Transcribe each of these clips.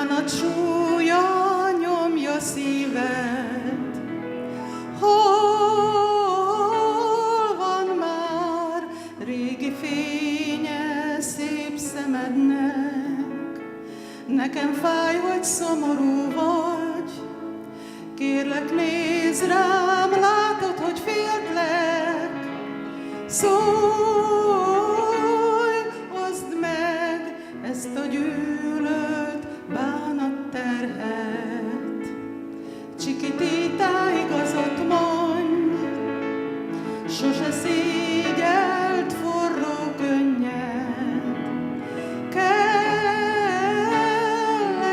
bánat súlya nyomja szíved. Hol van már régi fénye szép szemednek? Nekem fáj, hogy szomorú vagy. Kérlek, nézz rám, látod, hogy féltlek. Szólj, oszd meg ezt a gyűlölt bánatterhet. Csikitítá, igazat mondj, sose szégyelt forró könnyed. Kell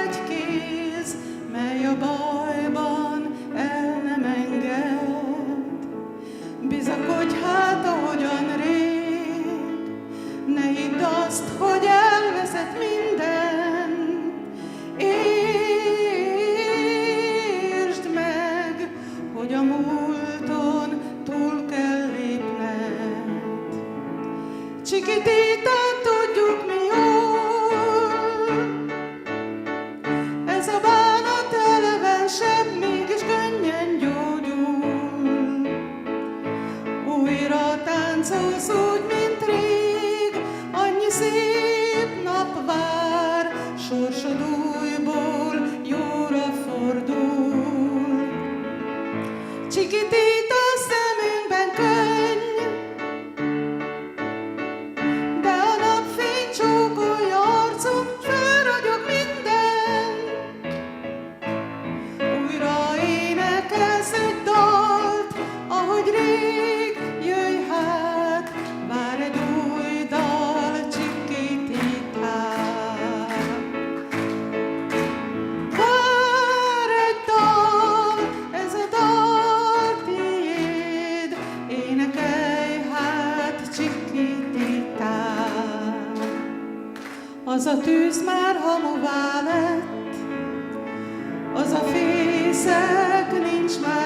egy kéz, mely a bajban el nem enged. Bizakodj hát, ahogyan rég, ne hidd azt, hogy elveszett minden. Értsd meg, hogy a múlton túl kell lépned. Csikitítát tudjuk mi jól, ez a bánat elevensebb, mégis könnyen gyógyul. Újra táncolsz úgy, mint rég, annyi szép nap vár, sorsod újból jóra fordul. Csikitita szemünkben könny, de a napfény csókolja arcunk, felragyog minden. Újra énekelsz egy dalt, ahogy rég, jöjj hát, vár egy új dal, Csikititát. Vár egy dal, ez a dal tiéd, énekelj hát, Csikititát. Az a tűz már hamuvá lett, az a fészek nincs már